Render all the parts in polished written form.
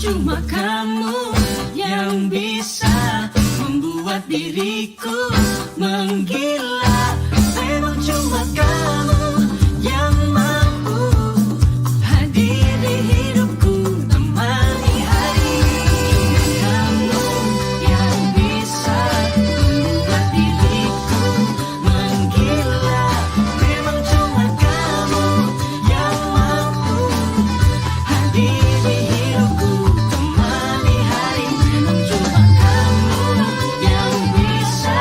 cuma kamu yang bisa membuat diriku menggila. Memang cuma kamu yang mampu hadir di hidupku, temani hari. Cuma kamu yang bisa membuat diriku menggila. Memang cuma kamu yang mampu hadir di hidupku, temani hari. Memang cuma kamu yang bisa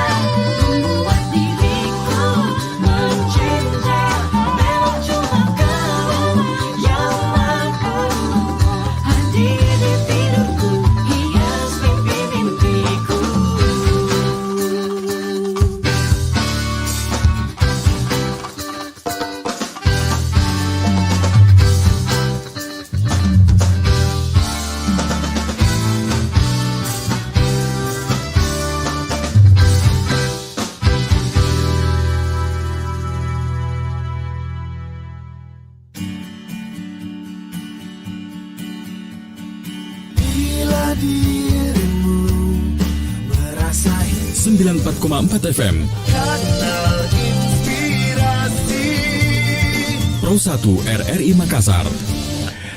membuat diriku mencinta. Memang cuma kamu yang mampu hadir di tidurku, hias mimpi-mimpiku. Bila dirimu merasa 94,4 FM kanal inspirasi. Pro 1 RRI Makassar.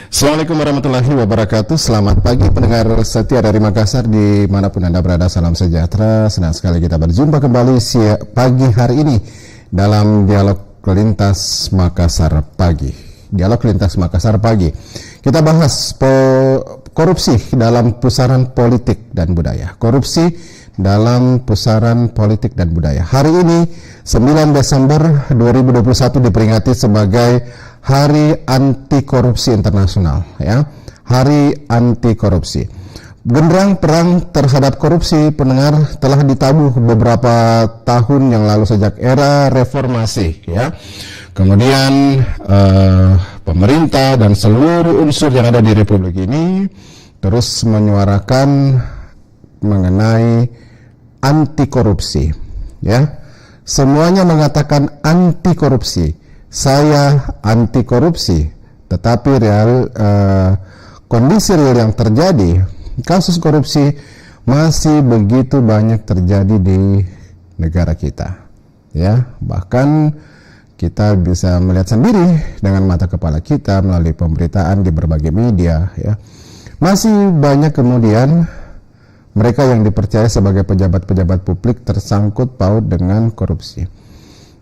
Assalamualaikum warahmatullahi wabarakatuh. Selamat pagi pendengar setia dari Makassar dimanapun Anda berada. Salam sejahtera. Senang sekali kita berjumpa kembali pagi hari ini dalam Dialog Lintas Makassar Pagi. Dialog Lintas Makassar Pagi. Kita bahas korupsi dalam pusaran politik dan budaya. Korupsi dalam pusaran politik dan budaya. Hari ini 9 Desember 2021 diperingati sebagai Hari Anti Korupsi Internasional, ya. Hari Anti Korupsi. Genderang perang terhadap korupsi, pendengar, telah ditabuh beberapa tahun yang lalu sejak era reformasi, ya. Kemudian pemerintah dan seluruh unsur yang ada di Republik ini terus menyuarakan mengenai anti korupsi, ya. Semuanya mengatakan anti korupsi. Saya anti korupsi, tetapi kondisi real yang terjadi, kasus korupsi masih begitu banyak terjadi di negara kita, ya. Bahkan kita bisa melihat sendiri dengan mata kepala kita melalui pemberitaan di berbagai media, ya. Masih banyak kemudian mereka yang dipercaya sebagai pejabat-pejabat publik tersangkut paut dengan korupsi.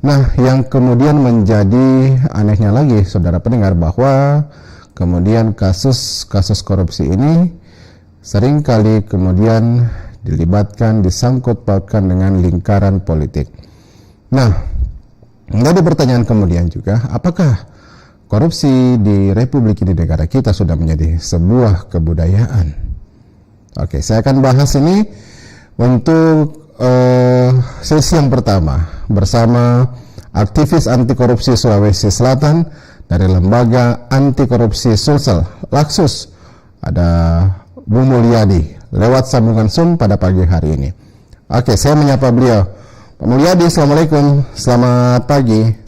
Nah, yang kemudian menjadi anehnya lagi, saudara pendengar, bahwa kemudian kasus korupsi ini seringkali kemudian dilibatkan, disangkut pautkan dengan lingkaran politik. Nah, menjadi pertanyaan kemudian juga, apakah korupsi di Republik ini, negara kita, sudah menjadi sebuah kebudayaan? Oke, saya akan bahas ini untuk sesi yang pertama bersama aktivis anti korupsi Sulawesi Selatan dari Lembaga Anti Korupsi Sulsel Laksus, ada Bu Mulyadi lewat sambungan Zoom pada pagi hari ini. Oke, saya menyapa beliau. Pak Mulyadi, Assalamualaikum, selamat pagi.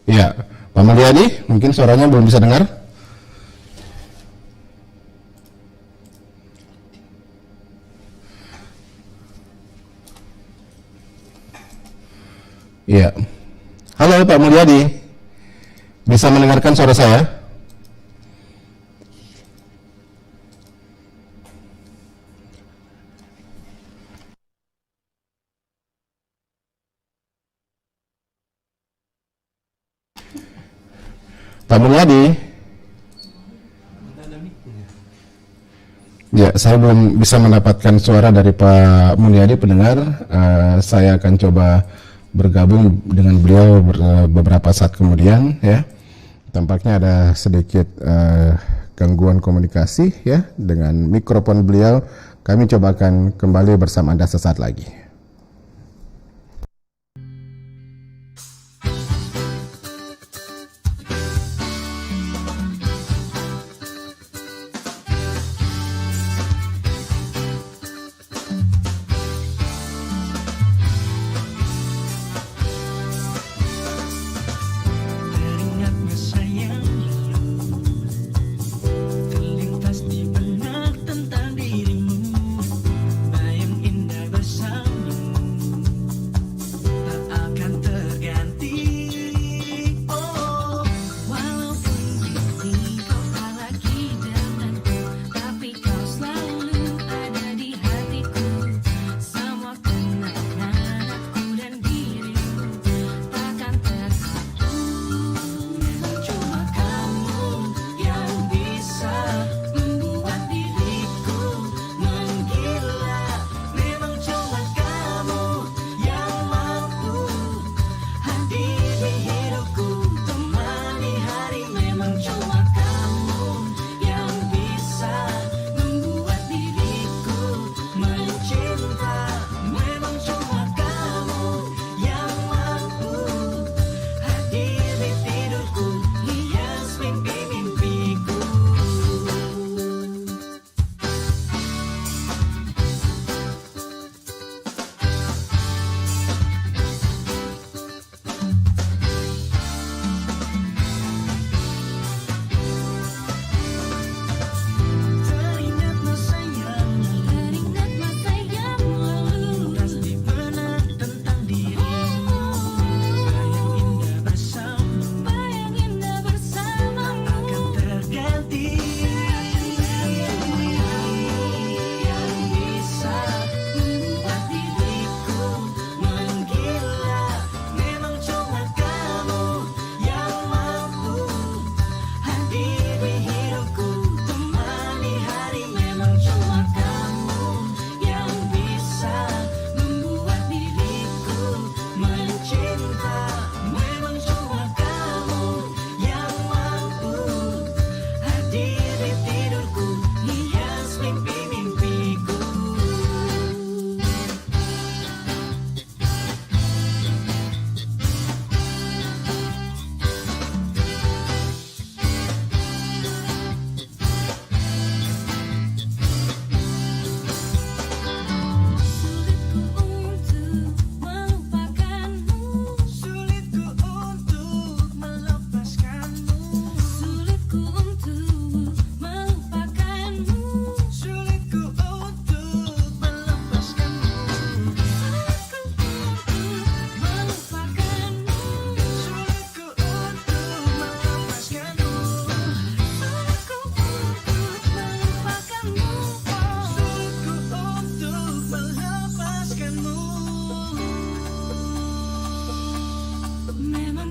Ya, Pak Mulyadi, mungkin suaranya belum bisa dengar. Iya. Halo Pak Mulyadi, bisa mendengarkan suara saya? Pak Mulyadi? Ya, saya belum bisa mendapatkan suara dari Pak Mulyadi, pendengar. Saya akan coba bergabung dengan beliau beberapa saat kemudian, ya. Tampaknya ada sedikit gangguan komunikasi, ya, dengan mikrofon beliau. Kami coba akan kembali bersama Anda sesaat lagi.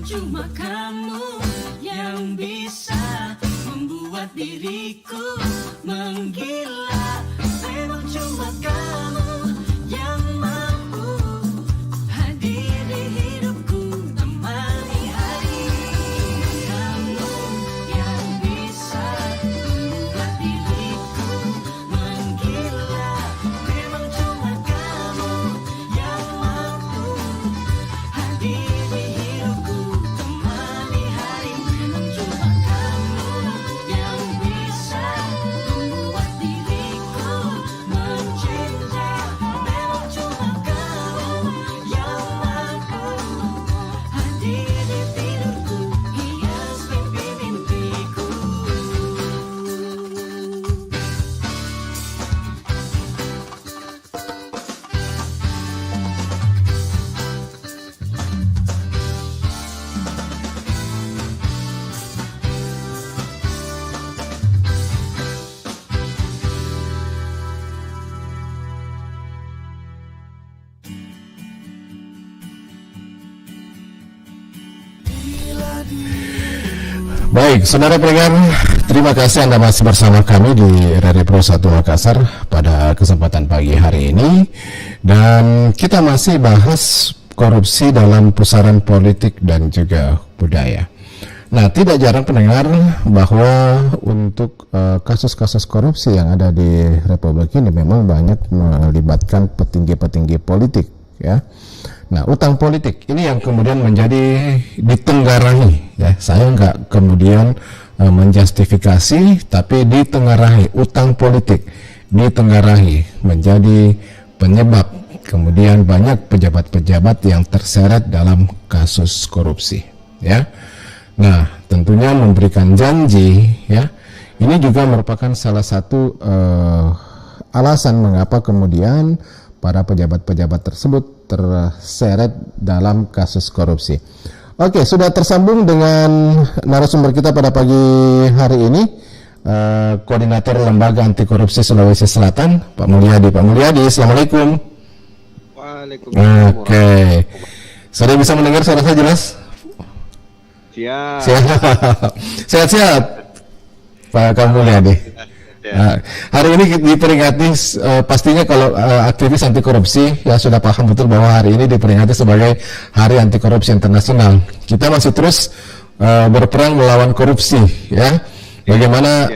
cuma kamu yang bisa membuat diriku menggila. Memang cuma kamu yang mampu hadir di hidupku, temani hari. Kamu yang bisa membuat diriku menggila. Memang cuma kamu yang mampu hadir di hidupku, temani hari. Memang cuma kamu yang bisa membuat diriku mencinta. Memang cuma kamu yang mampu hadir di tidurku, hias mimpi-mimpiku. Baik, saudara pendengar, terima kasih Anda masih bersama kami di RRI Pro 1 Makassar pada kesempatan pagi hari ini. Dan kita masih bahas korupsi dalam pusaran politik dan juga budaya. Nah, tidak jarang pendengar bahwa untuk kasus-kasus korupsi yang ada di Republik ini memang banyak melibatkan petinggi-petinggi politik, ya. Nah, utang politik ini yang kemudian menjadi ditenggarangi, ya. Saya nggak kemudian menjustifikasi, tapi ditenggarangi, utang politik ditenggarangi menjadi penyebab kemudian banyak pejabat-pejabat yang terseret dalam kasus korupsi, ya. Nah, tentunya memberikan janji, ya. Ini juga merupakan salah satu alasan mengapa kemudian para pejabat-pejabat tersebut terseret dalam kasus korupsi. Oke, sudah tersambung dengan narasumber kita pada pagi hari ini, Koordinator Lembaga Anti Korupsi Sulawesi Selatan, Pak Mulyadi. Pak Mulyadi, Assalamualaikum. Waalaikumsalam. Oke, sudah bisa mendengar suara saya jelas? Siap. Sehat-sehat, Pak Mulyadi. Nah, hari ini diperingati pastinya kalau aktivis anti korupsi ya sudah paham betul bahwa hari ini diperingati sebagai Hari Anti Korupsi Internasional. Kita masih terus berperang melawan korupsi, ya. Bagaimana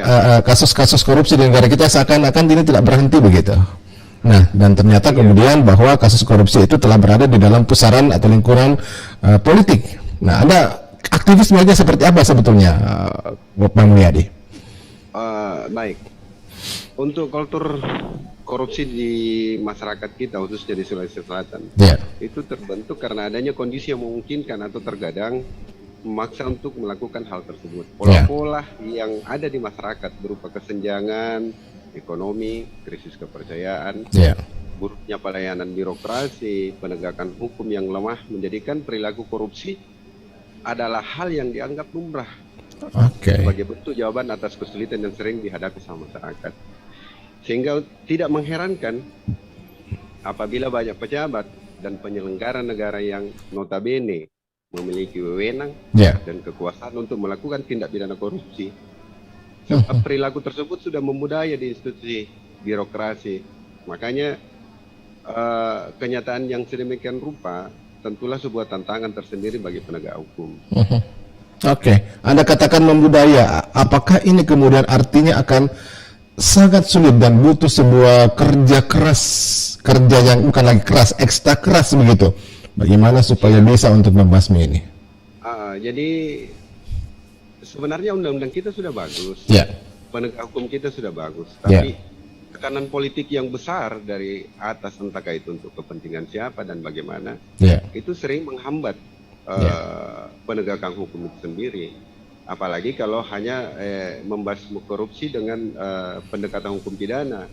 kasus-kasus korupsi di negara kita seakan-akan ini tidak berhenti begitu. Nah, dan ternyata kemudian bahwa kasus korupsi itu telah berada di dalam pusaran atau lingkuran politik. Nah, ada aktivismenya seperti apa sebetulnya, Pak Mulyadi? Baik. Untuk kultur korupsi di masyarakat kita, khususnya di Sulawesi Selatan, itu terbentuk karena adanya kondisi yang memungkinkan atau terkadang memaksa untuk melakukan hal tersebut. Pola-pola yang ada di masyarakat berupa kesenjangan, ekonomi, krisis kepercayaan, buruknya pelayanan birokrasi, penegakan hukum yang lemah, menjadikan perilaku korupsi adalah hal yang dianggap lumrah sebagai bentuk jawaban atas kesulitan yang sering dihadapi sama masyarakat. Sehingga tidak mengherankan apabila banyak pejabat dan penyelenggara negara yang notabene memiliki wewenang dan kekuasaan untuk melakukan tindak pidana korupsi. Sebab perilaku tersebut sudah membudaya di institusi birokrasi. Makanya kenyataan yang sedemikian rupa tentulah sebuah tantangan tersendiri bagi penegak hukum. Anda katakan membudaya. Apakah ini kemudian artinya akan sangat sulit dan butuh sebuah kerja keras, kerja yang bukan lagi keras, ekstra keras begitu? Bagaimana supaya bisa untuk membasmi ini? Jadi sebenarnya undang-undang kita sudah bagus, penegak hukum kita sudah bagus, tapi tekanan politik yang besar dari atas, entahkah itu untuk kepentingan siapa dan bagaimana, itu sering menghambat penegakan hukum itu sendiri. Apalagi kalau hanya membasmi korupsi dengan pendekatan hukum pidana.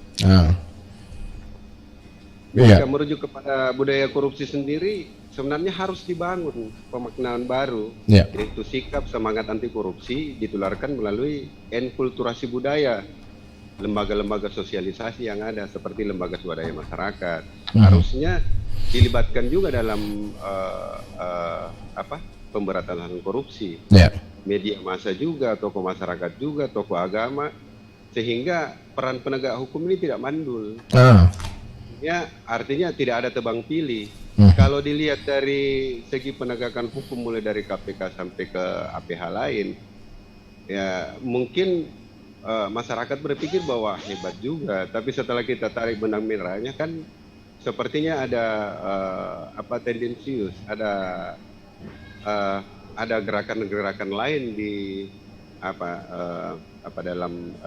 Jika merujuk kepada budaya korupsi sendiri, sebenarnya harus dibangun pemaknaan baru, yaitu sikap semangat anti korupsi ditularkan melalui enkulturasi budaya, lembaga-lembaga sosialisasi yang ada seperti lembaga swadaya masyarakat. Harusnya dilibatkan juga dalam pemberantasan korupsi. Ya. Media massa juga, tokoh masyarakat juga, tokoh agama, sehingga peran penegak hukum ini tidak mandul. Ya, artinya tidak ada tebang pilih. Kalau dilihat dari segi penegakan hukum mulai dari KPK sampai ke APH lain, ya mungkin masyarakat berpikir bahwa hebat juga, tapi setelah kita tarik benang merahnya kan sepertinya ada tendensius, ada gerakan-gerakan lain di dalam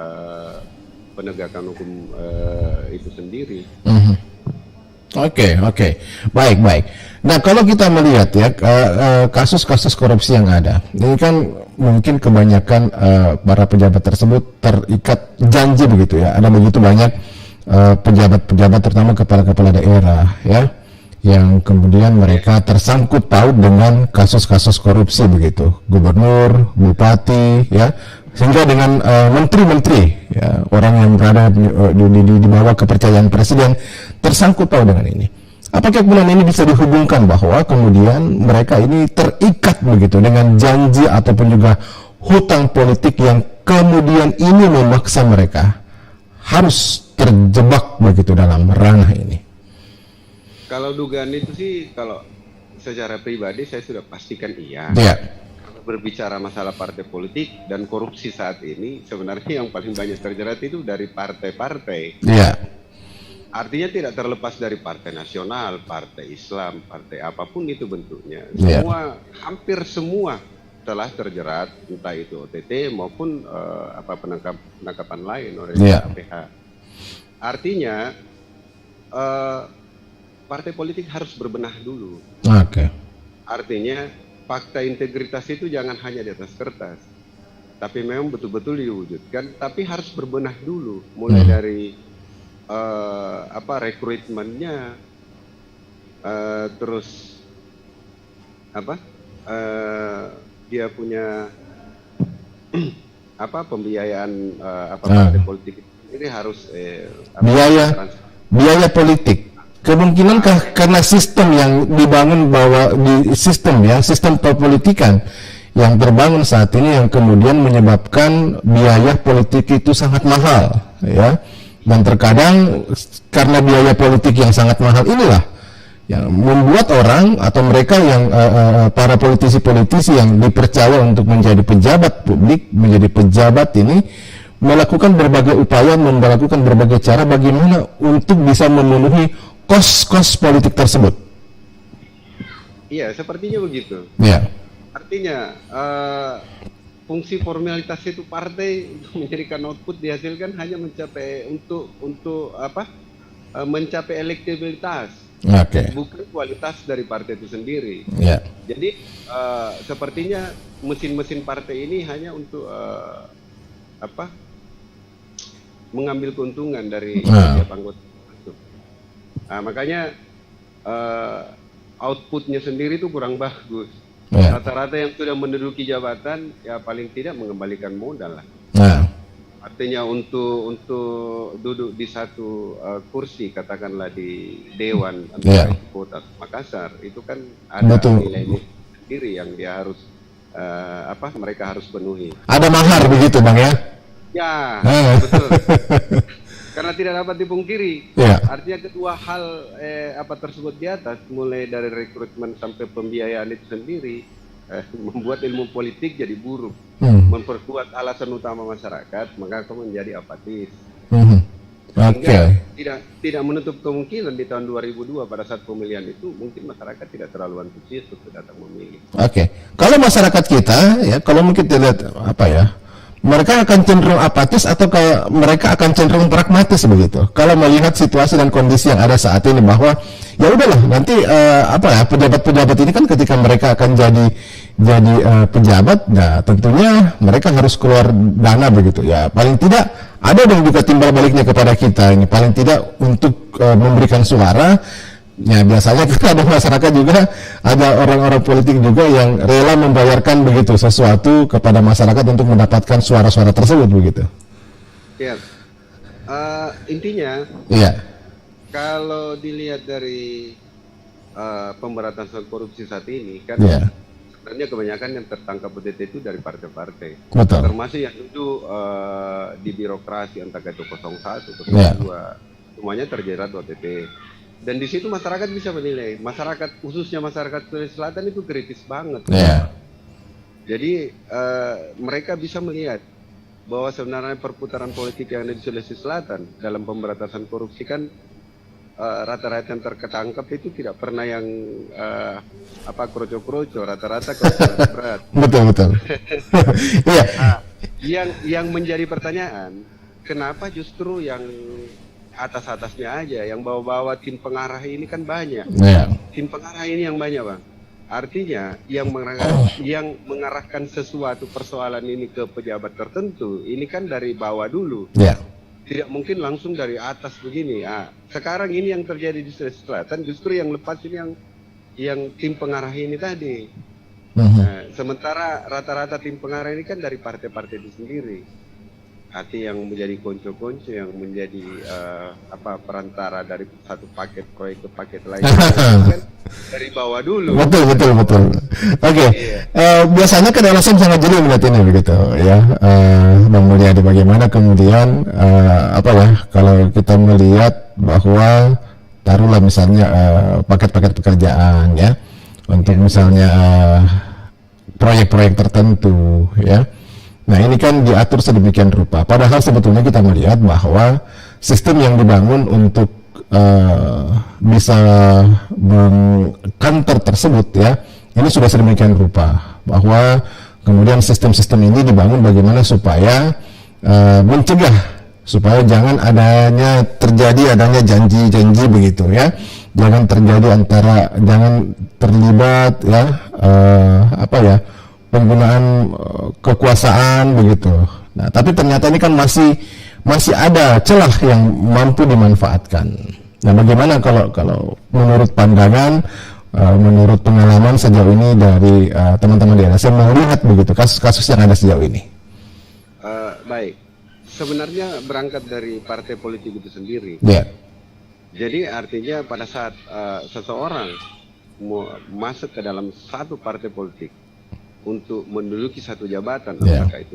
penegakan hukum itu sendiri. Oke, baik. Nah, kalau kita melihat ya kasus-kasus korupsi yang ada, ini kan mungkin kebanyakan para pejabat tersebut terikat janji begitu ya. Ada begitu banyak pejabat-pejabat, terutama kepala-kepala daerah ya, yang kemudian mereka tersangkut paut dengan kasus-kasus korupsi begitu, gubernur, bupati ya, sehingga dengan menteri-menteri ya, orang yang berada di bawah kepercayaan presiden tersangkut paut dengan ini. Apakah kemudian ini bisa dihubungkan bahwa kemudian mereka ini terikat begitu dengan janji ataupun juga hutang politik yang kemudian ini memaksa mereka harus terjebak begitu dalam ranah ini? Kalau dugaan itu sih, kalau secara pribadi saya sudah pastikan iya. Berbicara masalah partai politik dan korupsi saat ini, sebenarnya yang paling banyak terjerat itu dari partai-partai. Artinya tidak terlepas dari partai nasional, partai Islam, partai apapun itu bentuknya. Hampir semua telah terjerat, entah itu OTT maupun penangkapan lain oleh KPK. Artinya partai politik harus berbenah dulu. Artinya fakta integritas itu jangan hanya di atas kertas, tapi memang betul-betul diwujudkan. Tapi harus berbenah dulu, mulai dari rekrutmennya, terus dia punya pembiayaan partai politik ini harus biaya politik. Kemungkinankah karena sistem yang dibangun bahwa di sistem perpolitikan yang terbangun saat ini yang kemudian menyebabkan biaya politik itu sangat mahal ya, dan terkadang karena biaya politik yang sangat mahal inilah yang membuat orang atau mereka yang para politisi-politisi yang dipercaya untuk menjadi pejabat publik, menjadi pejabat ini melakukan berbagai upaya, melakukan berbagai cara bagaimana untuk bisa memenuhi kos-kos politik tersebut. Iya, sepertinya begitu. Artinya fungsi formalitas itu partai untuk menjadikan output dihasilkan hanya mencapai mencapai elektabilitas, bukan kualitas dari partai itu sendiri. Jadi sepertinya mesin-mesin partai ini hanya untuk mengambil keuntungan dari setiap anggota. Makanya outputnya sendiri itu kurang bagus. Rata-rata yang sudah menduduki jabatan ya paling tidak mengembalikan modal lah. Artinya untuk duduk di satu kursi, katakanlah di Dewan antara Kota Makassar, itu kan ada nilai-nilai sendiri yang dia harus mereka harus penuhi. Ada mahar begitu Bang ya? Ya, betul. Karena tidak dapat dipungkiri, artinya kedua hal tersebut di atas, mulai dari rekrutmen sampai pembiayaan itu sendiri, membuat ilmu politik jadi buruk, memperkuat alasan utama masyarakat, maka akan menjadi apatis. Tidak menutup kemungkinan di tahun 2002 pada saat pemilihan itu mungkin masyarakat tidak terlalu antusias untuk datang memilih. Kalau masyarakat kita ya, kalau mungkin dilihat mereka akan cenderung apatis atau mereka akan cenderung pragmatis begitu. Kalau melihat situasi dan kondisi yang ada saat ini bahwa ya udahlah nanti pejabat-pejabat ini kan ketika mereka akan jadi pejabat, nah tentunya mereka harus keluar dana begitu ya. Paling tidak ada dong juga timbal baliknya kepada kita ini, paling tidak untuk memberikan suara. Ya biasanya kita ada masyarakat juga, ada orang-orang politik juga yang rela membayarkan begitu sesuatu kepada masyarakat untuk mendapatkan suara-suara tersebut begitu. Intinya kalau dilihat dari pemberantasan korupsi saat ini kan sebenarnya kebanyakan yang tertangkap OTT itu dari partai-partai. Betul. Termasuk yang duduk di birokrasi, entah itu 01, 02, semuanya terjerat OTT. Dan di situ masyarakat bisa menilai. Masyarakat, khususnya masyarakat Sulawesi Selatan itu kritis banget. Jadi mereka bisa melihat bahwa sebenarnya perputaran politik yang ada di Sulawesi Selatan dalam pemberantasan korupsi kan rata-rata yang terketangkap itu tidak pernah yang kroco-kroco, rata-rata korupsi berat. Betul. Iya. Yang menjadi pertanyaan, kenapa justru yang atas-atasnya aja, yang bawa-bawa tim pengarah ini kan banyak. Tim pengarah ini yang banyak, Bang. Artinya yang mengarahkan sesuatu persoalan ini ke pejabat tertentu, ini kan dari bawah dulu. Tidak mungkin langsung dari atas begini. Sekarang ini yang terjadi di Sulawesi Selatan justru yang lepas ini yang tim pengarah ini tadi. Sementara rata-rata tim pengarah ini kan dari partai-partai itu sendiri. Hati yang menjadi konco-konco, yang menjadi perantara dari satu paket proyek ke paket lain. Kan dari bawah dulu. Betul. Oke. Biasanya kan LSM sangat jeli melihat ini begitu ya. Bang Mulyadi, bagaimana kemudian kalau kita melihat bahwa taruhlah misalnya paket-paket pekerjaan ya untuk misalnya proyek-proyek tertentu ya. Nah ini kan diatur sedemikian rupa, padahal sebetulnya kita melihat bahwa sistem yang dibangun untuk bisa mengkantor tersebut ya, ini sudah sedemikian rupa bahwa kemudian sistem-sistem ini dibangun bagaimana supaya mencegah, supaya jangan terjadi adanya janji-janji begitu ya, jangan terlibat ya penggunaan kekuasaan begitu. Nah, tapi ternyata ini kan masih ada celah yang mampu dimanfaatkan. Nah, bagaimana kalau menurut pandangan, menurut pengalaman sejauh ini dari teman-teman di LSM melihat begitu kasus-kasus yang ada sejauh ini? Baik, sebenarnya berangkat dari partai politik itu sendiri. Jadi artinya pada saat seseorang mau masuk ke dalam satu partai politik untuk menduduki satu jabatan, apakah itu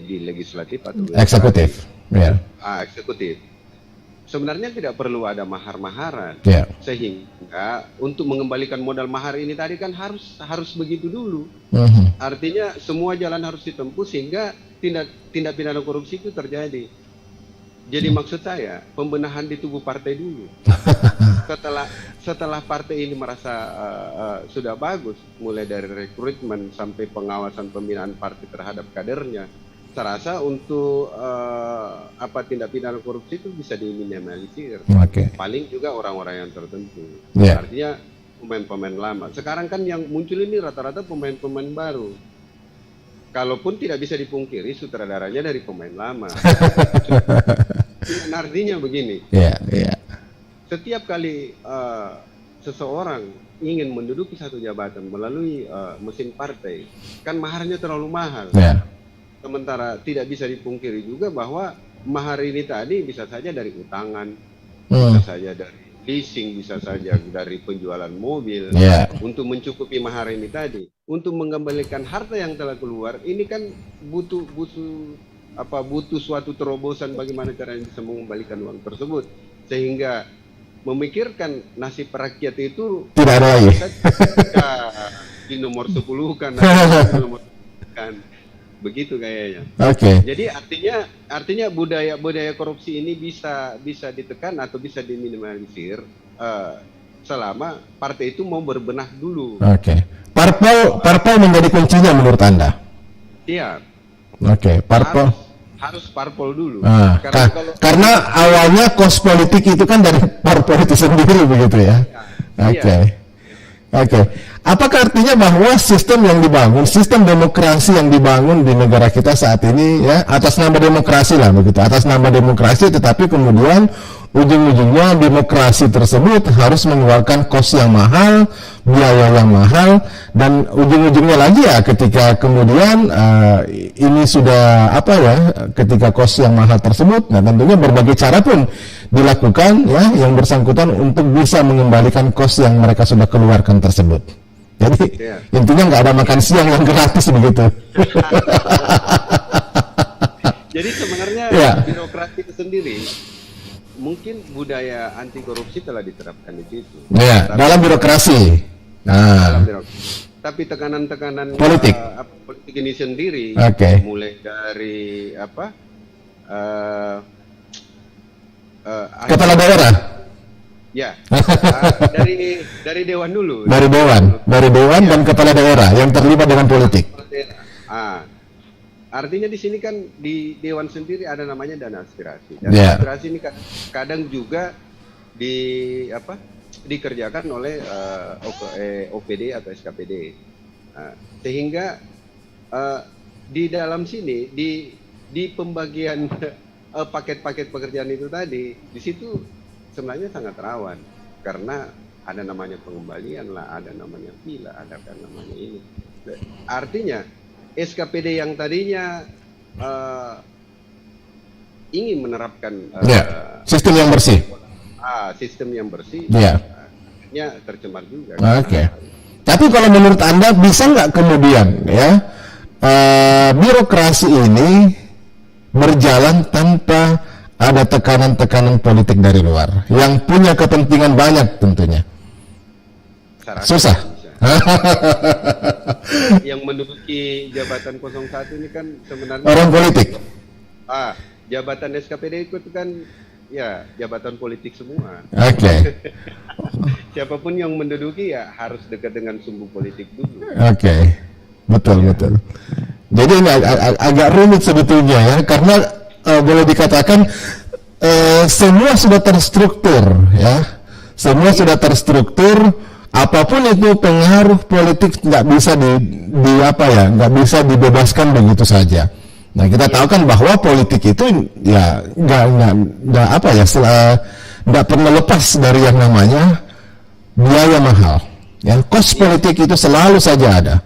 di legislatif atau eksekutif, eksekutif, sebenarnya tidak perlu ada mahar-maharan, sehingga untuk mengembalikan modal mahar ini tadi kan harus begitu dulu. Artinya semua jalan harus ditempuh sehingga tindak pidana korupsi itu terjadi. Jadi maksud saya pembenahan di tubuh partai dulu. Setelah partai ini merasa sudah bagus, mulai dari rekrutmen sampai pengawasan pembinaan partai terhadap kadernya, saya rasa untuk tindak pidana korupsi itu bisa diminimalisir. Paling juga orang-orang yang tertentu. Artinya pemain-pemain lama. Sekarang kan yang muncul ini rata-rata pemain-pemain baru. Kalaupun tidak bisa dipungkiri sutradaranya dari pemain lama. Artinya begini. Setiap kali seseorang ingin menduduki satu jabatan melalui mesin partai, kan maharnya terlalu mahal. Sementara tidak bisa dipungkiri juga bahwa mahar ini tadi bisa saja dari utangan, bisa saja dari leasing, bisa saja dari penjualan mobil. Untuk mencukupi mahar ini tadi, untuk mengembalikan harta yang telah keluar, ini kan butuh suatu terobosan bagaimana caranya bisa mengembalikan uang tersebut, sehingga memikirkan nasib rakyat itu tidak ada lagi. Di nomor 10 kan, begitu kayaknya. Jadi artinya budaya korupsi ini bisa ditekan atau bisa diminimalisir selama partai itu mau berbenah dulu. Parpol menjadi kuncinya menurut Anda? Iya. Parpol harus parpol dulu. Karena awalnya kos politik itu kan dari parpol itu sendiri begitu ya. Apakah artinya bahwa sistem yang dibangun, sistem demokrasi yang dibangun di negara kita saat ini ya, atas nama demokrasi lah begitu, atas nama demokrasi, tetapi kemudian ujung-ujungnya demokrasi tersebut harus mengeluarkan kos yang mahal, biaya yang mahal, dan ujung-ujungnya lagi ya ketika kemudian ini sudah ketika kos yang mahal tersebut, nah tentunya berbagai cara pun dilakukan ya yang bersangkutan untuk bisa mengembalikan kos yang mereka sudah keluarkan tersebut. Jadi intinya nggak ada makan siang yang gratis begitu. Jadi sebenarnya birokrasi itu sendiri mungkin budaya anti korupsi telah diterapkan di situ. Ya, dalam birokrasi. Nah, tapi tekanan-tekanan politik ini sendiri, mulai dari kepala daerah. Ya, dari dewan dulu. Dari dewan dan kepala daerah yang terlibat dengan politik. Artinya di sini kan di dewan sendiri ada namanya dana aspirasi. Dana aspirasi ini kadang juga dikerjakan oleh OPD atau SKPD. Sehingga di dalam sini di pembagian paket-paket pekerjaan itu tadi, di situ sebenarnya sangat rawan karena ada namanya pengembalian lah, ada namanya pila, ada kan namanya ini. Artinya SKPD yang tadinya ingin menerapkan sistem yang bersih, ya tercemar juga. Tapi kalau menurut Anda bisa nggak kemudian birokrasi ini berjalan tanpa ada tekanan-tekanan politik dari luar yang punya kepentingan banyak tentunya? Susah. Yang menduduki jabatan 01 ini kan sebenarnya orang politik. Jabatan SKPD itu kan ya jabatan politik semua. Siapapun yang menduduki ya harus dekat dengan sumbu politik dulu. Betul. Jadi ini agak rumit sebetulnya ya, karena boleh dikatakan semua sudah terstruktur ya, sudah terstruktur. Apapun itu pengaruh politik nggak bisa nggak bisa dibebaskan begitu saja. Nah, kita tahu kan bahwa politik itu ya nggak pernah lepas dari yang namanya biaya mahal. Ya, kos politik itu selalu saja ada.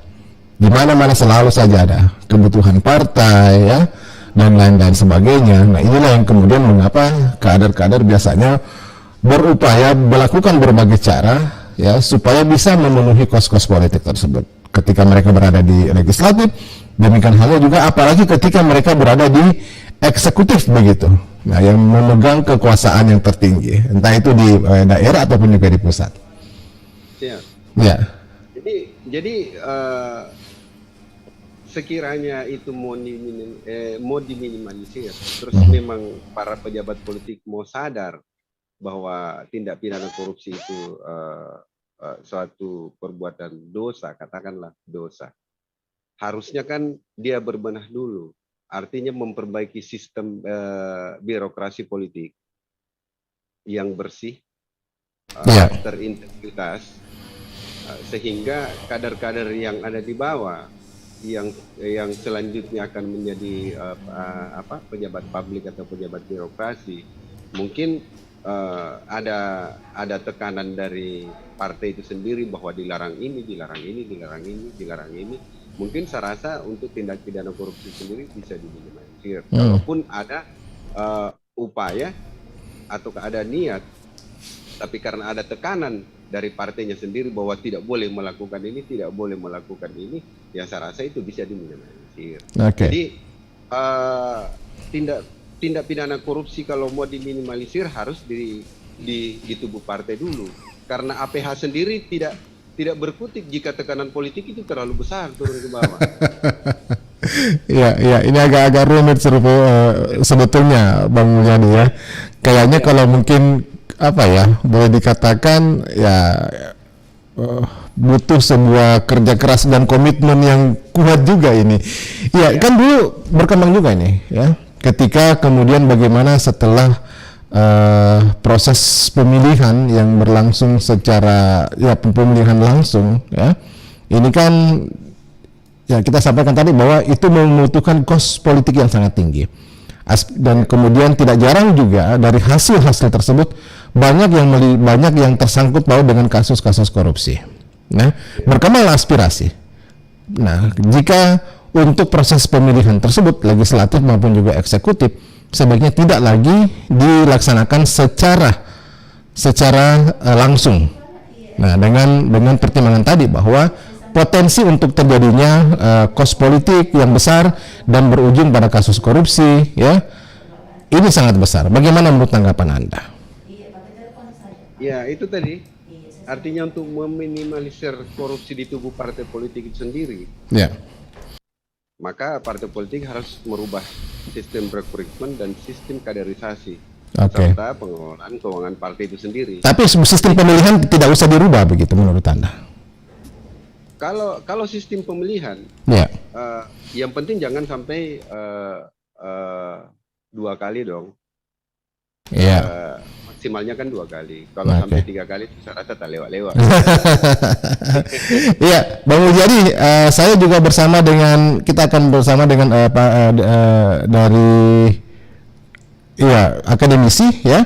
Di mana-mana selalu saja ada kebutuhan partai ya dan lain-lain sebagainya. Nah, inilah yang kemudian mengapa kader-kader biasanya berupaya melakukan berbagai cara ya supaya bisa memenuhi kos-kos politik tersebut ketika mereka berada di legislatif. Demikian halnya juga apalagi ketika mereka berada di eksekutif begitu. Nah, yang memegang kekuasaan yang tertinggi, entah itu di daerah ataupun juga di pusat. Jadi sekiranya itu mau diminimalisir, terus memang para pejabat politik mau sadar bahwa tindak pidana korupsi itu suatu perbuatan dosa, katakanlah dosa. Harusnya kan dia berbenah dulu, artinya memperbaiki sistem birokrasi politik yang bersih, terintegritas, sehingga kader-kader yang ada di bawah yang selanjutnya akan menjadi pejabat publik atau pejabat birokrasi, mungkin ada tekanan dari partai itu sendiri bahwa dilarang ini. Mungkin saya rasa untuk tindak pidana korupsi sendiri bisa diminimalisir. Kalaupun ada upaya atau ada niat, tapi karena ada tekanan dari partainya sendiri bahwa tidak boleh melakukan ini, ya saya rasa itu bisa diminimalisir. Jadi tindak pidana korupsi kalau mau diminimalisir harus di tubuh partai dulu, karena APH sendiri tidak berkutik jika tekanan politik itu terlalu besar turun ke bawah. Ya, ini agak rumit sebetulnya Bang Mulyadi ya. Kayaknya kalau mungkin boleh dikatakan ya butuh sebuah kerja keras dan komitmen yang kuat juga ini. Ya, kan dulu berkembang juga ini ya. Ketika kemudian bagaimana setelah proses pemilihan yang berlangsung secara pemilihan langsung ya, ini kan ya kita sampaikan tadi bahwa itu membutuhkan kos politik yang sangat tinggi, dan kemudian tidak jarang juga dari hasil-hasil tersebut banyak yang tersangkut paut dengan kasus-kasus korupsi. Nah, berkembanglah aspirasi. Nah, jika untuk proses pemilihan tersebut legislatif maupun juga eksekutif sebaiknya tidak lagi dilaksanakan secara langsung. Nah, dengan pertimbangan tadi bahwa potensi untuk terjadinya kos politik yang besar dan berujung pada kasus korupsi, ya, ini sangat besar. Bagaimana menurut tanggapan Anda? Ya, itu tadi. Artinya untuk meminimalisir korupsi di tubuh partai politik itu sendiri, Ya. maka partai politik harus merubah sistem rekrutmen dan sistem kaderisasi. Oke. Serta pengelolaan keuangan partai itu sendiri. Tapi sistem pemilihan tidak usah dirubah begitu menurut Anda? Kalau sistem pemilihan, Ya. yang penting jangan sampai 2 kali dong. Ya. Maksimalnya kan 2 kali. Kalau Oke. sampai 3 kali, saya rasa tak lewat-lewat. Iya, Bang Mujadi, saya juga kita akan bersama dengan dari akademisi, ya,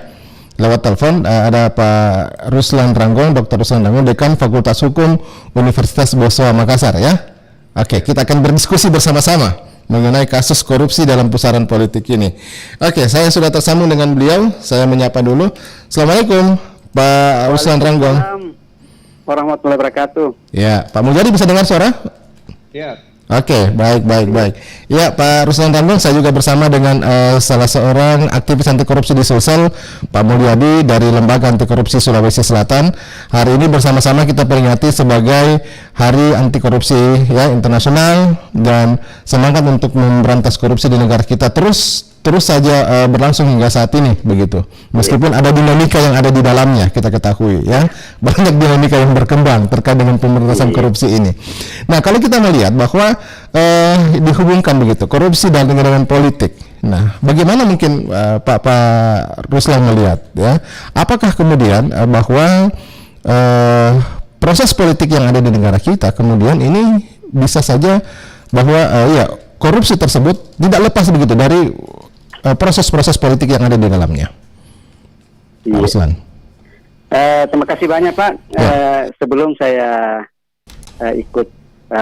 lewat telepon. Ada Pak Ruslan Ranggong, Dr. Ruslan Ranggong, Dekan Fakultas Hukum Universitas Boswa Makassar, ya. Oke, kita akan berdiskusi bersama-sama mengenai kasus korupsi dalam pusaran politik ini. Oke, saya sudah tersambung dengan beliau. Saya menyapa dulu. Assalamualaikum, Pak Ruslan Ranggong. Waalaikumsalam warahmatullahi wabarakatuh. Ya, Pak Mujadi bisa dengar suara? Ya. Oke, baik. Ya, Pak Ruslan Ranggong, saya juga bersama dengan salah seorang aktivis anti korupsi di Sulsel, Pak Mulyadi dari Lembaga Anti Korupsi Sulawesi Selatan. Hari ini bersama-sama kita peringati sebagai Hari Anti Korupsi, ya, internasional, dan semangat untuk memberantas korupsi di negara kita terus saja berlangsung hingga saat ini, begitu. Meskipun ada dinamika yang ada di dalamnya, kita ketahui, ya, banyak dinamika yang berkembang terkait dengan pemberantasan korupsi ini. Nah, kalau kita melihat bahwa dihubungkan begitu korupsi dan dengan politik. Nah, bagaimana mungkin Pak Ruslan melihat, ya, apakah kemudian bahwa proses politik yang ada di negara kita kemudian ini bisa saja bahwa ya, korupsi tersebut tidak lepas begitu dari proses-proses politik yang ada di dalamnya. Pak Ruslan. Terima kasih banyak, Pak. Sebelum saya ikut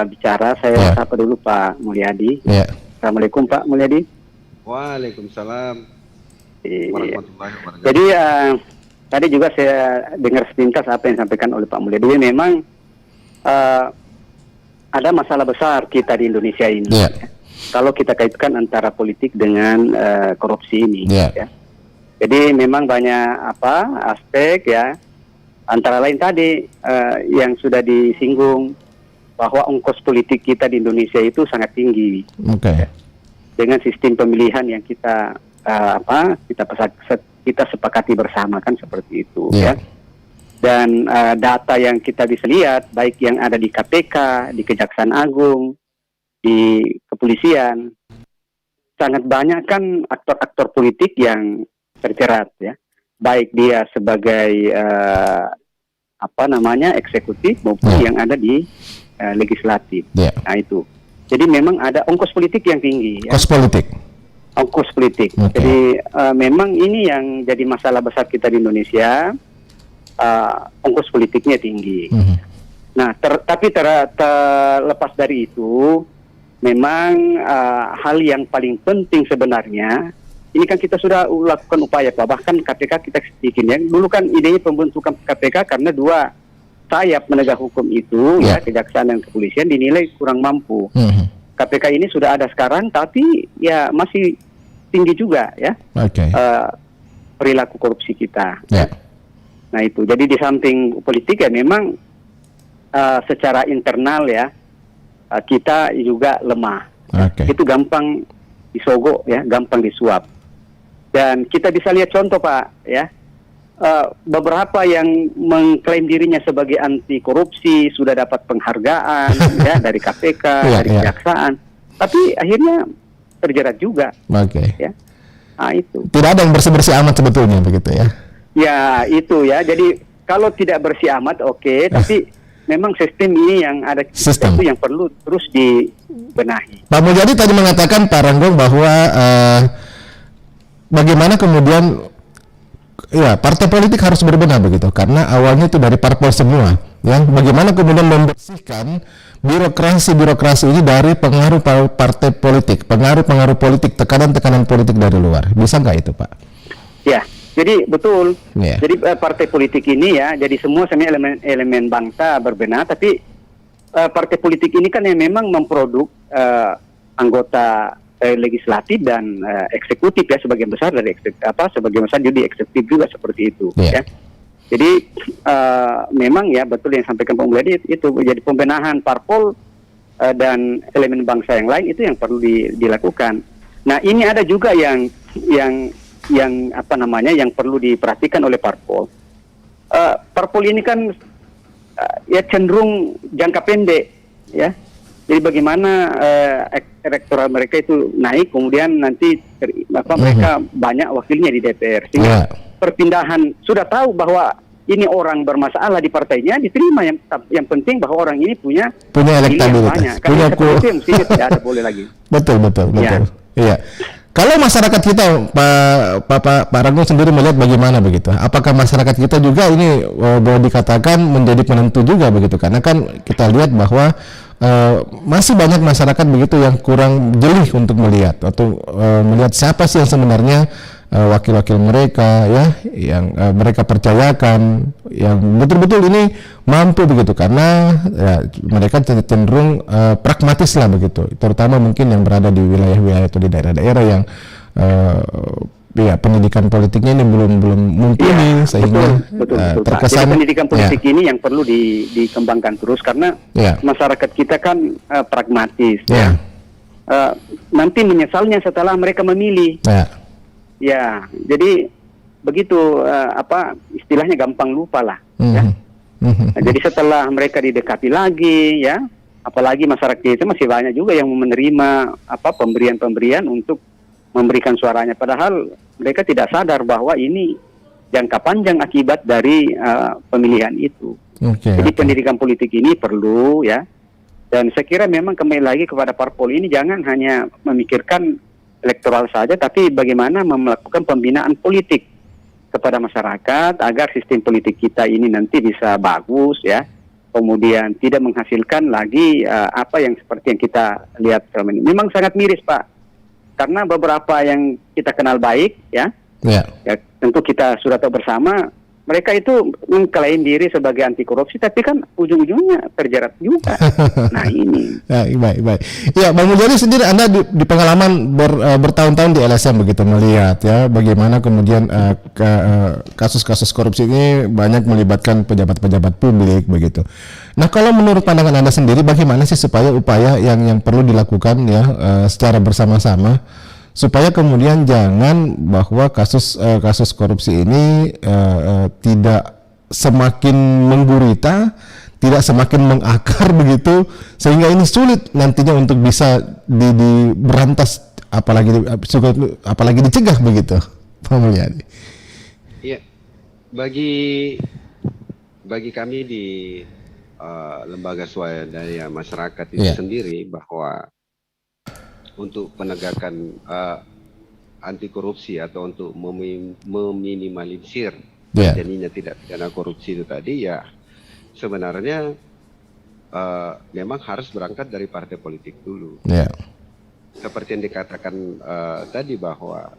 bicara, saya sapa dulu Pak Mulyadi. Assalamualaikum Pak Mulyadi. Waalaikumsalam warahmatullahi wabarakatuh. Jadi tadi juga saya dengar sepintas apa yang disampaikan oleh Pak Mulyadi. Memang ada masalah besar kita di Indonesia ini. Kalau kita kaitkan antara politik dengan korupsi ini, ya. Jadi memang banyak aspek, ya. Antara lain tadi yang sudah disinggung bahwa ongkos politik kita di Indonesia itu sangat tinggi. Dengan sistem pemilihan yang kita kita sepakati bersama, kan seperti itu, ya. Dan data yang kita bisa lihat, baik yang ada di KPK, di Kejaksaan Agung, di kepolisian, sangat banyak kan aktor-aktor politik yang terjerat, ya, baik dia sebagai eksekutif maupun yang ada di legislatif. Nah, itu. Jadi memang ada ongkos politik yang tinggi. Ya. Ongkos politik. Jadi memang ini yang jadi masalah besar kita di Indonesia. Ongkos politiknya tinggi. Nah, tapi terlepas dari itu, memang hal yang paling penting sebenarnya, ini kan kita sudah lakukan upaya, Pak. Bahkan KPK kita bikin, ya. Dulu kan idenya pembentukan KPK karena 2 sayap penegak hukum itu, ya, Kejaksaan dan Kepolisian dinilai kurang mampu. KPK ini sudah ada sekarang, tapi ya masih tinggi juga, ya, perilaku korupsi kita. Nah, itu. Jadi di samping politik, ya, memang secara internal, ya, kita juga lemah. Itu gampang disogok, ya, gampang disuap. Dan kita bisa lihat contoh, Pak, ya, beberapa yang mengklaim dirinya sebagai anti korupsi sudah dapat penghargaan ya, dari KPK, dari Kejaksaan, tapi akhirnya terjerat juga. Ya. Nah, itu. Tidak ada yang bersih-bersih amat sebetulnya, begitu, ya? Ya, itu, ya. Jadi kalau tidak bersih amat, tapi memang sistem ini yang ada itu yang perlu terus dibenahi. Pak Mulyadi tadi mengatakan, Pak Ranggong, bahwa bagaimana kemudian partai politik harus berbenah, begitu, karena awalnya itu dari parpol semua, ya. Bagaimana kemudian membersihkan birokrasi ini dari pengaruh partai politik, pengaruh politik, tekanan politik dari luar. Bisa nggak itu, Pak? Ya. Jadi betul, jadi partai politik ini, ya, jadi semua elemen bangsa berbenah, tapi partai politik ini kan yang memang memproduk anggota legislatif dan eksekutif ya, sebagian besar dari sebagian besar jadi eksekutif juga seperti itu ya. Jadi memang ya betul yang sampaikan Pak Mulyadi itu jadi pembenahan parpol dan elemen bangsa yang lain itu yang perlu dilakukan. Nah, ini ada juga yang yang perlu diperhatikan oleh parpol. Parpol ini kan ya cenderung jangka pendek ya. Jadi bagaimana elektoral mereka itu naik, kemudian nanti mereka banyak wakilnya di DPR, sehingga perpindahan sudah tahu bahwa ini orang bermasalah di partainya diterima, yang penting bahwa orang ini punya elektabilitas, punya itu yang mestinya tidak ada boleh lagi. Betul. Iya. Kalau masyarakat kita, Pak Ragung sendiri melihat bagaimana begitu? Apakah masyarakat kita juga ini boleh dikatakan menjadi penentu juga begitu? Karena kan kita lihat bahwa masih banyak masyarakat begitu yang kurang jeli untuk melihat atau melihat siapa sih yang sebenarnya wakil-wakil mereka ya, yang mereka percayakan, yang betul-betul ini mampu begitu, karena ya, mereka cenderung pragmatis lah begitu, terutama mungkin yang berada di wilayah-wilayah atau di daerah-daerah yang ya pendidikan politiknya ini belum mumpuni, sehingga betul, terkesan jadi pendidikan politik ini yang perlu dikembangkan terus, karena masyarakat kita kan pragmatis nanti menyesalnya setelah mereka memilih. Ya, jadi begitu istilahnya gampang lupa lah. Ya. Nah, jadi setelah mereka didekati lagi, ya, apalagi masyarakat kita masih banyak juga yang menerima pemberian untuk memberikan suaranya, padahal mereka tidak sadar bahwa ini jangka panjang akibat dari pemilihan itu. Jadi pendidikan politik ini perlu ya, dan saya kira memang kembali lagi kepada parpol ini jangan hanya memikirkan elektoral saja, tapi bagaimana melakukan pembinaan politik kepada masyarakat agar sistem politik kita ini nanti bisa bagus ya, kemudian tidak menghasilkan lagi apa yang seperti yang kita lihat selama ini. Memang sangat miris Pak, karena beberapa yang kita kenal baik ya tentu kita sudah tahu bersama, mereka itu mengklaim diri sebagai anti korupsi, tapi kan ujung-ujungnya terjerat juga. Nah ini. Ya, baik. Ya, Bang Mulyadi sendiri, Anda di pengalaman bertahun-tahun di LSM begitu melihat ya bagaimana kemudian kasus-kasus korupsi ini banyak melibatkan pejabat-pejabat publik begitu. Nah, kalau menurut pandangan Anda sendiri, bagaimana sih supaya upaya yang perlu dilakukan ya secara bersama-sama, supaya kemudian jangan bahwa kasus korupsi ini tidak semakin menggurita, tidak semakin mengakar begitu, sehingga ini sulit nantinya untuk bisa diberantas, apalagi dicegah begitu, Pak Mulyadi. Iya, bagi kami di lembaga swadaya masyarakat itu sendiri, bahwa untuk penegakan anti korupsi atau untuk meminimalisir terjadinya tidak pidana korupsi itu tadi, ya sebenarnya memang harus berangkat dari partai politik dulu. Seperti yang dikatakan tadi bahwa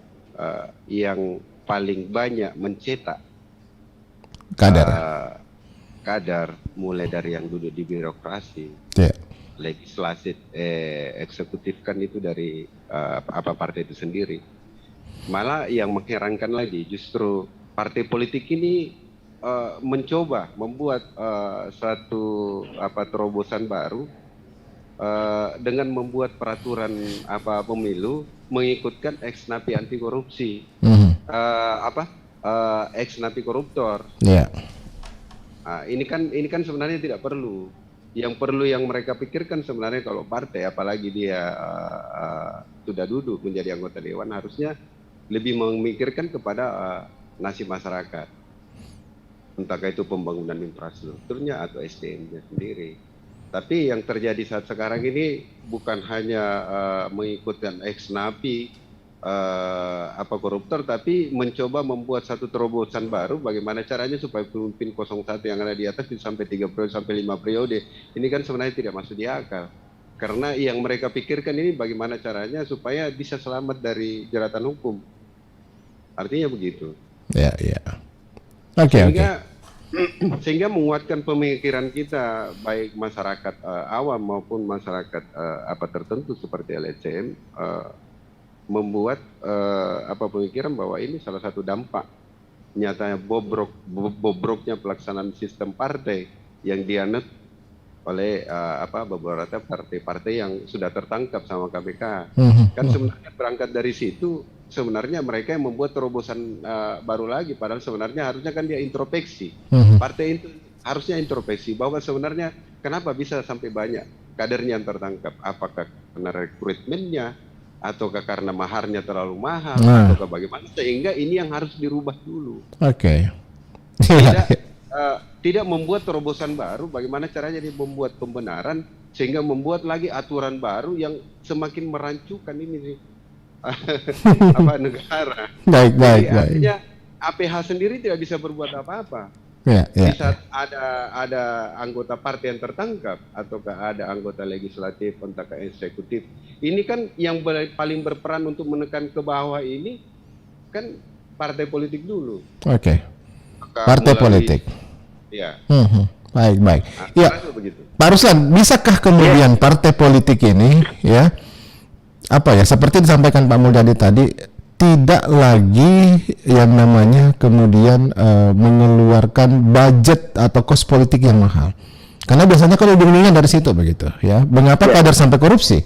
yang paling banyak mencetak kadar mulai dari yang duduk di birokrasi, legislatif, eksekutif kan itu dari partai itu sendiri. Malah yang mengherankan lagi, justru partai politik ini mencoba membuat satu terobosan baru dengan membuat peraturan pemilu mengikutkan ex napi anti korupsi, ex napi koruptor. Ini kan sebenarnya tidak perlu. Yang perlu yang mereka pikirkan sebenarnya, kalau partai apalagi dia sudah duduk menjadi anggota dewan, harusnya lebih memikirkan kepada nasib masyarakat, entah itu pembangunan infrastrukturnya atau SDM-nya sendiri. Tapi yang terjadi saat sekarang ini bukan hanya mengikutkan ex napi koruptor, tapi mencoba membuat satu terobosan baru bagaimana caranya supaya pemimpin 01 yang ada di atas bisa sampai 3 periode sampai 5 periode. Ini kan sebenarnya tidak masuk di akal, karena yang mereka pikirkan ini bagaimana caranya supaya bisa selamat dari jeratan hukum. Artinya begitu. Oke. sehingga menguatkan pemikiran kita, baik masyarakat awam maupun masyarakat tertentu seperti LSM, membuat pemikiran bahwa ini salah satu dampak nyatanya bobroknya pelaksanaan sistem partai yang dianut oleh beberapa partai-partai yang sudah tertangkap sama KPK. Kan sebenarnya berangkat dari situ, sebenarnya mereka yang membuat terobosan baru lagi, padahal sebenarnya harusnya kan dia introspeksi. Partai itu harusnya introspeksi bahwa sebenarnya kenapa bisa sampai banyak kadernya yang tertangkap, apakah karena rekrutmennya ataukah karena maharnya terlalu mahal, ataukah bagaimana, sehingga ini yang harus dirubah dulu. Tidak membuat terobosan baru, bagaimana caranya dia membuat pembenaran sehingga membuat lagi aturan baru yang semakin merancukan ini negara. Baik. Artinya APH sendiri tidak bisa berbuat apa-apa. Di saat ada anggota partai yang tertangkap ataukah ada anggota legislatif, entahkah eksekutif, ini kan yang paling berperan untuk menekan ke bawah ini kan partai politik dulu. Partai politik. Ya. Baik. Ya, Pak Ruslan, bisakah kemudian partai politik ini, ya, seperti disampaikan Pak Mulyadi tadi, tidak lagi yang namanya kemudian mengeluarkan budget atau kos politik yang mahal? Karena biasanya kalau ujung-ujungnya dari situ begitu, ya. Mengapa kader sampai korupsi?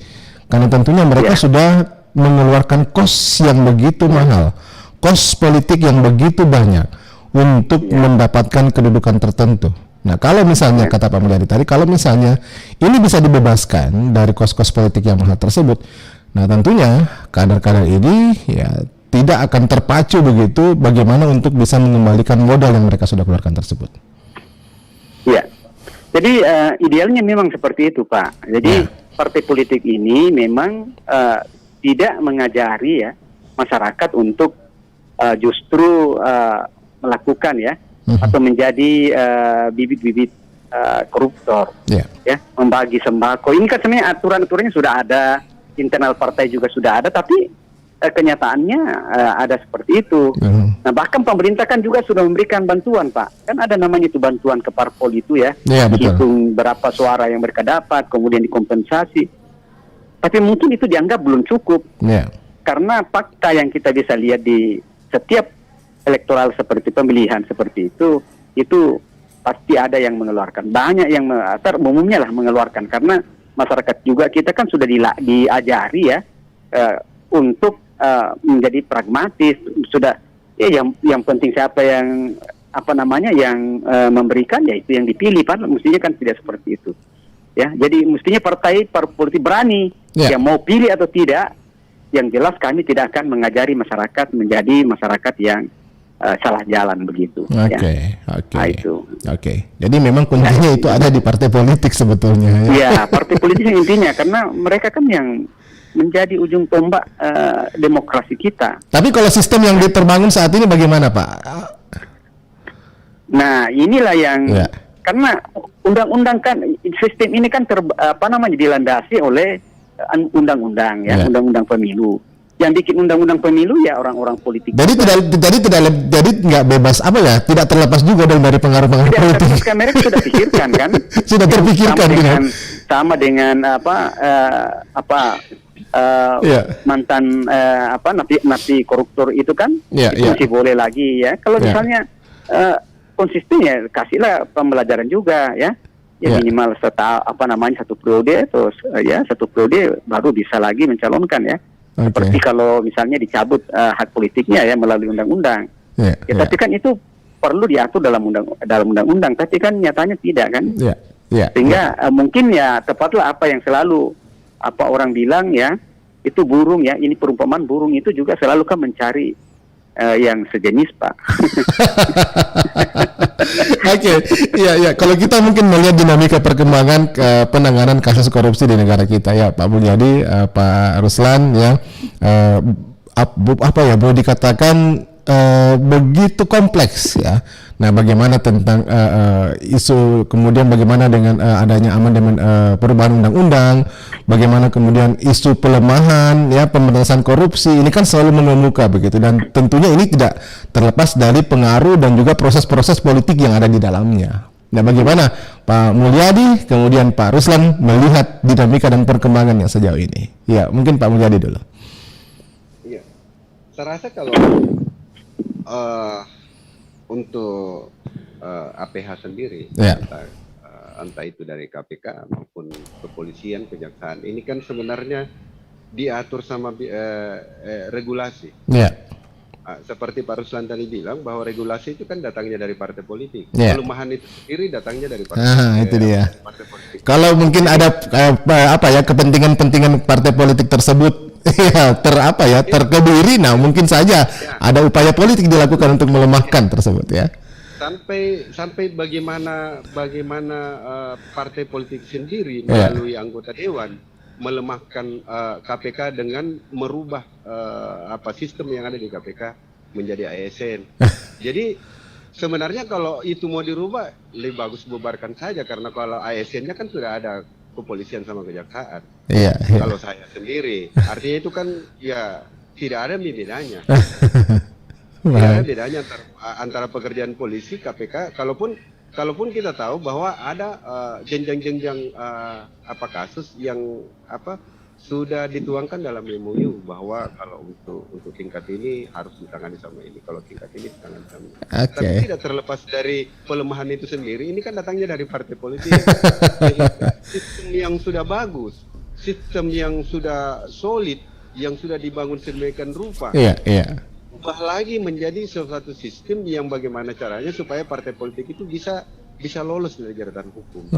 Karena tentunya mereka sudah mengeluarkan kos yang begitu mahal, kos politik yang begitu banyak untuk mendapatkan kedudukan tertentu. Nah, kalau misalnya kata Pak Mulyadi tadi, kalau misalnya ini bisa dibebaskan dari kos-kos politik yang mahal tersebut, nah tentunya kader-kader ini ya tidak akan terpacu begitu bagaimana untuk bisa mengembalikan modal yang mereka sudah keluarkan tersebut. Ya, jadi idealnya memang seperti itu, Pak. Jadi partai politik ini memang tidak mengajari ya masyarakat untuk justru melakukan atau menjadi bibit-bibit koruptor, ya, membagi sembako. Ini kan sebenarnya aturan-aturannya sudah ada, internal partai juga sudah ada, tapi kenyataannya ada seperti itu. Nah, bahkan pemerintah kan juga sudah memberikan bantuan, Pak. Kan ada namanya itu bantuan ke parpol itu ya, hitung berapa suara yang mereka dapat, kemudian dikompensasi. Tapi mungkin itu dianggap belum cukup, karena fakta yang kita bisa lihat di setiap elektoral seperti pemilihan seperti itu pasti ada yang mengeluarkan, banyak yang umumnya lah mengeluarkan, karena masyarakat juga kita kan sudah diajari ya untuk menjadi pragmatis, sudah yang penting siapa yang yang memberikan, ya itu yang dipilih, padahal mestinya kan tidak seperti itu ya. Jadi mestinya partai politik berani yang mau pilih atau tidak, yang jelas kami tidak akan mengajari masyarakat menjadi masyarakat yang salah jalan begitu. Jadi memang kuncinya itu ada di partai politik sebetulnya. Ya, partai politik intinya, karena mereka kan yang menjadi ujung tombak demokrasi kita. Tapi kalau sistem yang diterbangun saat ini bagaimana, Pak? Nah, inilah yang karena undang-undang kan, sistem ini kan dilandasi oleh undang-undang ya, undang-undang pemilu. Yang bikin undang-undang pemilu ya orang-orang politik. Jadi nggak bebas tidak terlepas juga dari pengaruh-pengaruh politik. Kan mereka sudah pikirkan kan? Sudah terpikirkan sama dengan mantan napi koruptor itu kan itu masih boleh lagi ya. Kalau misalnya konsisten ya kasihlah pembelajaran juga ya. Minimal satu periode atau satu periode baru bisa lagi mencalonkan ya. Seperti kalau misalnya dicabut hak politiknya ya melalui undang-undang. Tapi kan itu perlu diatur dalam undang-undang, tapi kan nyatanya tidak kan. Sehingga mungkin ya tepatlah apa yang selalu orang bilang ya, itu burung ya, ini perumpamaan burung itu juga selalu kan mencari yang sejenis, Pak. Kalau kita mungkin melihat dinamika perkembangan penanganan kasus korupsi di negara kita ya, Pak Mulyadi, Pak Ruslan ya, boleh dikatakan begitu kompleks ya. Nah, bagaimana tentang isu kemudian bagaimana dengan adanya amandemen perubahan undang-undang, bagaimana kemudian isu pelemahan ya pemberantasan korupsi ini kan selalu mengemuka begitu, dan tentunya ini tidak terlepas dari pengaruh dan juga proses-proses politik yang ada di dalamnya. Nah, bagaimana Pak Mulyadi kemudian Pak Ruslan melihat dinamika dan perkembangan yang sejauh ini? Ya, mungkin Pak Mulyadi dulu. Iya, saya rasa kalau untuk APH sendiri, entah itu dari KPK maupun kepolisian, kejaksaan, ini kan sebenarnya diatur sama regulasi. Seperti Pak Ruslan tadi bilang bahwa regulasi itu kan datangnya dari partai politik. Kelemahan itu sendiri datangnya dari partai politik. Kalau mungkin ada kepentingan partai politik tersebut terkebiri, nah mungkin saja ada upaya politik dilakukan untuk melemahkan tersebut ya. Sampai bagaimana partai politik sendiri melalui anggota dewan melemahkan KPK dengan merubah sistem yang ada di KPK menjadi ASN. Jadi sebenarnya kalau itu mau dirubah lebih bagus bubarkan saja, karena kalau ASN-nya kan sudah ada kepolisian sama kejaksaan. Kalau saya sendiri, artinya itu kan ya tidak ada bedanya. Tidak ada bedanya antara pekerjaan polisi, KPK. Kalaupun kita tahu bahwa ada jenjang-jenjang kasus yang sudah dituangkan dalam MOU bahwa kalau untuk tingkat ini harus ditangani sama ini, kalau tingkat ini ditangani sama ini. Tapi tidak terlepas dari pelemahan itu sendiri, ini kan datangnya dari partai politik. Sistem yang sudah bagus, sistem yang sudah solid, yang sudah dibangun sedemikian rupa. Ubah lagi menjadi suatu sistem yang bagaimana caranya supaya partai politik itu bisa lolos dari jeratan hukum.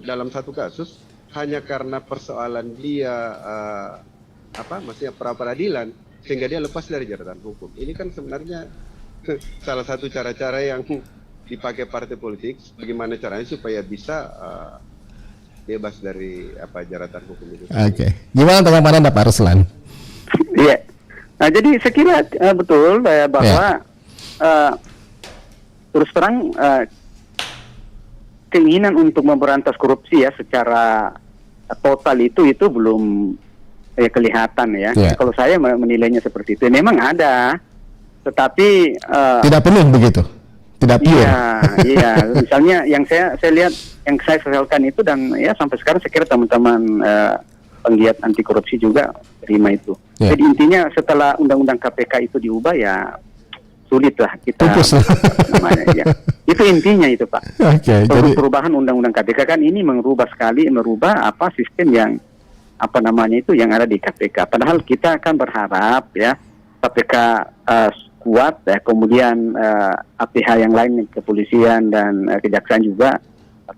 Dalam satu kasus hanya karena persoalan dia pra peradilan sehingga dia lepas dari jeratan hukum. Ini kan sebenarnya salah satu cara-cara yang dipakai partai politik bagaimana caranya supaya bisa bebas dari jeratan hukum itu. Gimana tanggapan Anda Pak Ruslan? Iya. Nah, jadi saya kira betul bahwa terus terang keinginan untuk memberantas korupsi ya secara total itu belum kelihatan ya. Kalau saya menilainya seperti itu, memang ada, tetapi tidak penuh begitu. Tidak pure. Iya. Misalnya yang saya lihat, yang saya sesalkan itu, dan ya sampai sekarang saya kira teman-teman penggiat anti korupsi juga terima itu. Jadi intinya setelah undang-undang KPK itu diubah ya sulit lah kita namanya ya. Itu intinya itu Pak. Jadi perubahan undang-undang KPK kan ini merubah sistem yang yang ada di KPK. Padahal kita akan berharap ya KPK kuat ya, kemudian APH yang lain, kepolisian dan kejaksaan juga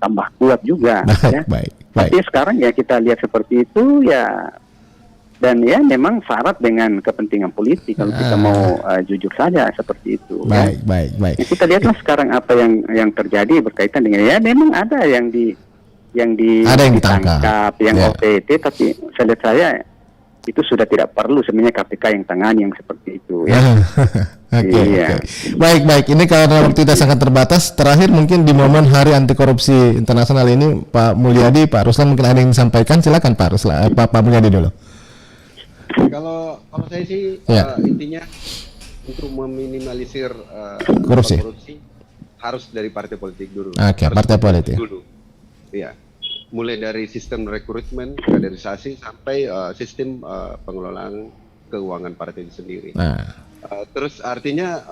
tambah kuat juga. Tapi sekarang ya kita lihat seperti itu ya, dan ya memang syarat dengan kepentingan politik kalau kita mau jujur saja seperti itu. Ya, kita lihatlah sekarang apa yang terjadi berkaitan dengan ya memang ada yang ditangkap, yang OTT, tapi saya lihat itu sudah tidak perlu sebenarnya KPK yang tangani yang seperti itu ya. Baik. Ini karena waktu kita sangat terbatas, terakhir mungkin di momen Hari Anti Korupsi Internasional ini Pak Mulyadi, Pak Ruslan mungkin ada yang disampaikan, silakan Pak Ruslan, Pak Mulyadi dulu. Kalau saya sih intinya untuk meminimalisir korupsi harus dari partai politik dulu. Partai politik dulu. Iya. Mulai dari sistem rekrutmen, kaderisasi sampai sistem pengelolaan keuangan partai itu sendiri. Terus artinya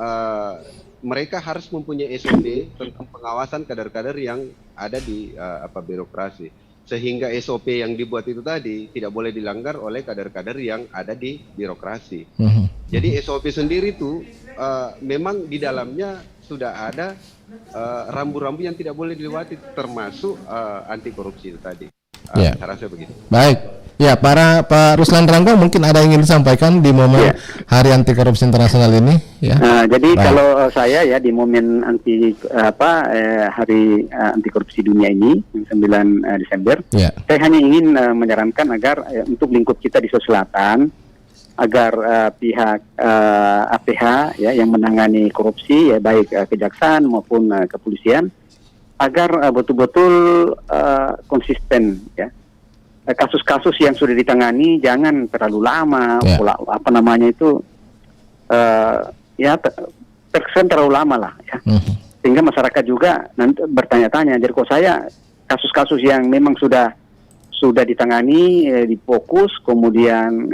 mereka harus mempunyai SOP tentang pengawasan kader-kader yang ada di birokrasi, sehingga SOP yang dibuat itu tadi tidak boleh dilanggar oleh kader-kader yang ada di birokrasi. Jadi SOP sendiri itu memang di dalamnya sudah ada rambu-rambu yang tidak boleh dilewati, termasuk anti korupsi itu tadi. Saya rasa begitu. Baik. Ya, Pak Ruslan Rangga mungkin ada yang ingin disampaikan di momen Hari Anti Korupsi Internasional ini. Ya. Jadi kalau saya ya di momen Hari Anti Korupsi Dunia ini 9 Desember, saya hanya ingin menyarankan agar untuk lingkup kita di Sulawesi Selatan, agar pihak APH ya yang menangani korupsi ya baik kejaksaan maupun kepolisian, agar betul-betul konsisten ya kasus-kasus yang sudah ditangani jangan terlalu lama, terkesan terlalu lama lah ya. Sehingga masyarakat juga nanti bertanya-tanya. Jadi kalau saya kasus-kasus yang memang sudah ditangani, difokus, kemudian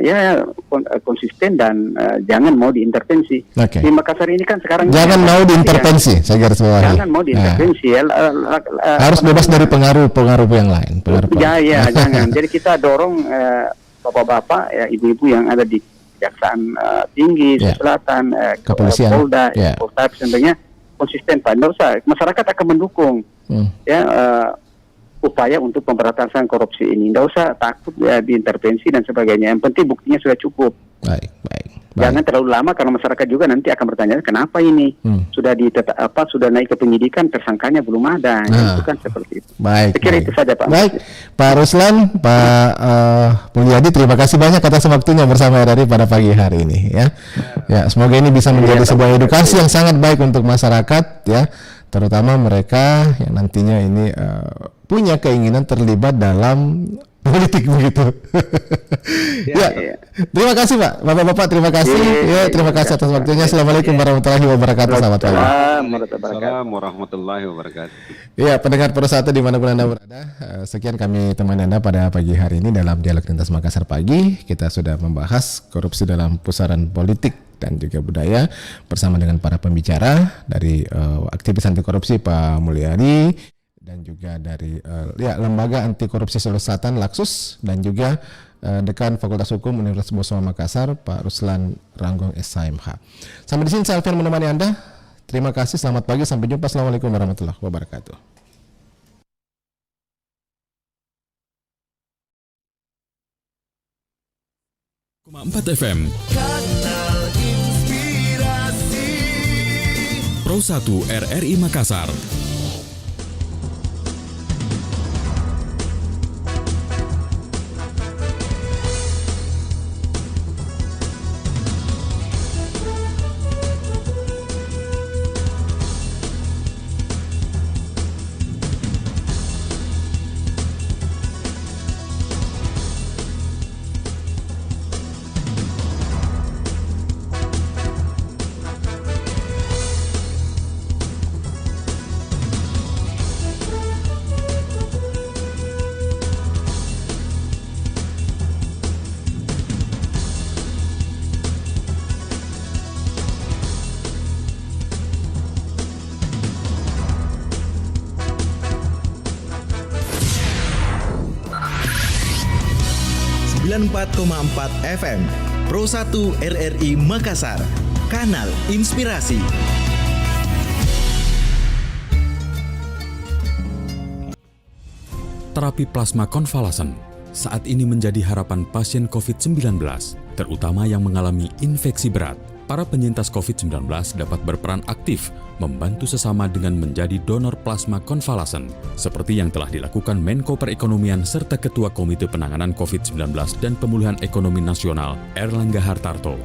konsisten dan jangan mau diintervensi. Di Makassar ini kan sekarang jangan mau diintervensi, saya garis bawahi. Jangan mau diintervensi. Harus bebas dari pengaruh yang lain. Jangan. Jadi kita dorong bapak-bapak, ibu-ibu yang ada di Kejaksaan Tinggi, Selatan, Kepolisian, Polda, Polda, sebenarnya konsisten Pak. Nggak usah, masyarakat akan mendukung upaya untuk pemberantasan korupsi ini. Nggak usah takut diintervensi dan sebagainya. Yang penting buktinya sudah cukup. Baik. Jangan terlalu lama karena masyarakat juga nanti akan bertanya kenapa ini sudah sudah naik ke penyidikan, tersangkanya belum ada. Itu kan seperti itu. Baik. Saya kira itu saja Pak. Baik, Pak Ruslan, Pak Mulyadi, terima kasih banyak atas waktunya bersama RRI pada pagi hari ini ya. Ya, semoga ini bisa menjadi sebuah edukasi yang sangat baik untuk masyarakat ya, terutama mereka yang nantinya ini punya keinginan terlibat dalam politik begitu. Terima kasih Pak, Bapak-bapak, terima kasih. Terima kasih atas waktunya. Assalamualaikum warahmatullahi wabarakatuh. Selamat pagi. Assalamualaikum warahmatullahi wabarakatuh. Ya, pendengar Persatu dimanapun Anda berada, sekian kami temani Anda pada pagi hari ini dalam Dialog Lintas Makassar Pagi. Kita sudah membahas korupsi dalam pusaran politik dan juga budaya bersama dengan para pembicara dari aktivis anti korupsi Pak Mulyadi, dan juga dari Lembaga Anti Korupsi Sulawesi Selatan Laksus, dan juga Dekan Fakultas Hukum Universitas Boswa Makassar Pak Ruslan Ranggong SHMH. Sampai di sini saya Alfian menemani Anda. Terima kasih, selamat pagi, sampai jumpa. Assalamualaikum warahmatullahi wabarakatuh. 4 FM Kanal Inspirasi Pro 1 RRI Makassar. FM Pro 1 RRI Makassar, Kanal Inspirasi. Terapi plasma konvalesan saat ini menjadi harapan pasien COVID-19, terutama yang mengalami infeksi berat. Para penyintas COVID-19 dapat berperan aktif membantu sesama dengan menjadi donor plasma konvalesan, seperti yang telah dilakukan Menko Perekonomian serta Ketua Komite Penanganan COVID-19 dan Pemulihan Ekonomi Nasional, Erlangga Hartarto.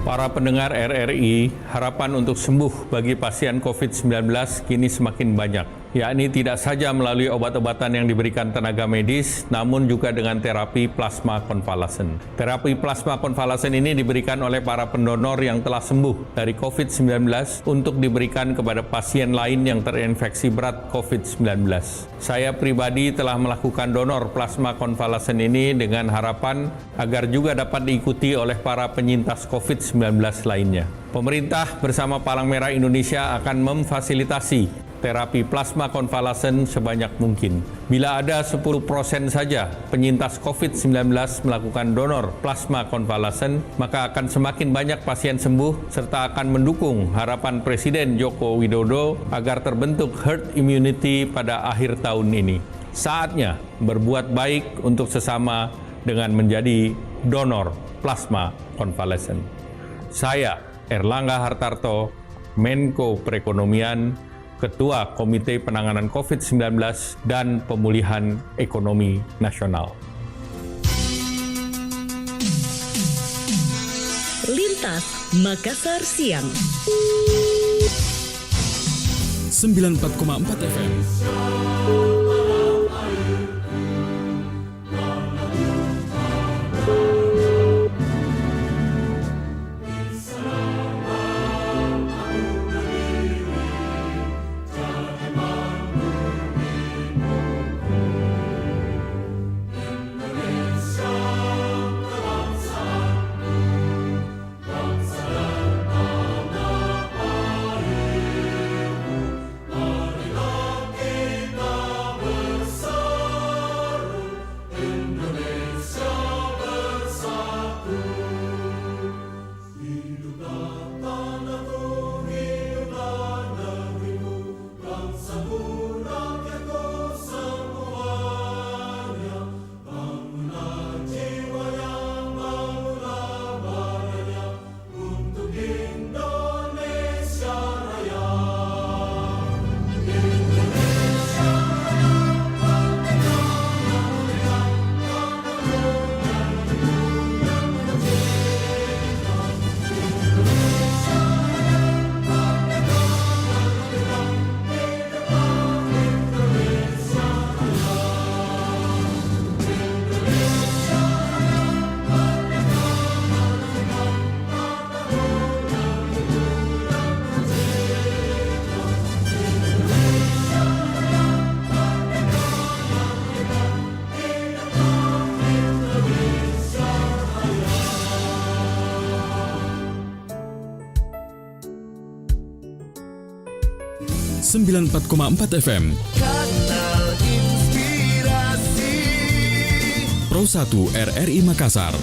Para pendengar RRI, harapan untuk sembuh bagi pasien COVID-19 kini semakin banyak, yakni tidak saja melalui obat-obatan yang diberikan tenaga medis, namun juga dengan terapi plasma konvalesen. Terapi plasma konvalesen ini diberikan oleh para pendonor yang telah sembuh dari COVID-19 untuk diberikan kepada pasien lain yang terinfeksi berat COVID-19. Saya pribadi telah melakukan donor plasma konvalesen ini dengan harapan agar juga dapat diikuti oleh para penyintas COVID-19 lainnya. Pemerintah bersama Palang Merah Indonesia akan memfasilitasi terapi plasma konvalesen sebanyak mungkin. Bila ada 10% saja penyintas COVID-19 melakukan donor plasma konvalesen, maka akan semakin banyak pasien sembuh serta akan mendukung harapan Presiden Joko Widodo agar terbentuk herd immunity pada akhir tahun ini. Saatnya berbuat baik untuk sesama dengan menjadi donor plasma konvalesen. Saya Erlangga Hartarto, Menko Perekonomian, Ketua Komite Penanganan COVID-19 dan Pemulihan Ekonomi Nasional. Lintas Makassar Siang 94,4 FM 94,4 FM. Kanal Inspirasi. Pro 1 RRI Makassar.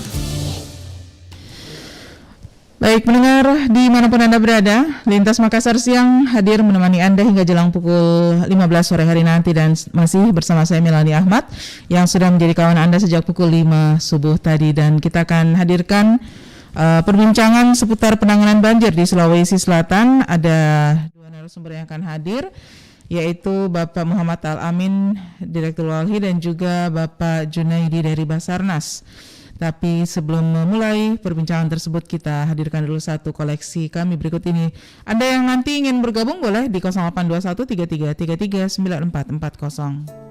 Baik pendengar dimanapun Anda berada, Lintas Makassar Siang hadir menemani Anda hingga jelang pukul 15 sore hari nanti dan masih bersama saya Melani Ahmad yang sudah menjadi kawan Anda sejak pukul 5 subuh tadi, dan kita akan hadirkan perbincangan seputar penanganan banjir di Sulawesi Selatan. Ada dua narasumber yang akan hadir, yaitu Bapak Muhammad Al-Amin, Direktur Walhi, dan juga Bapak Junaidi dari Basarnas. Tapi sebelum memulai perbincangan tersebut, kita hadirkan dulu satu koleksi kami berikut ini. Anda yang nanti ingin bergabung boleh di 0821 33 33 9440.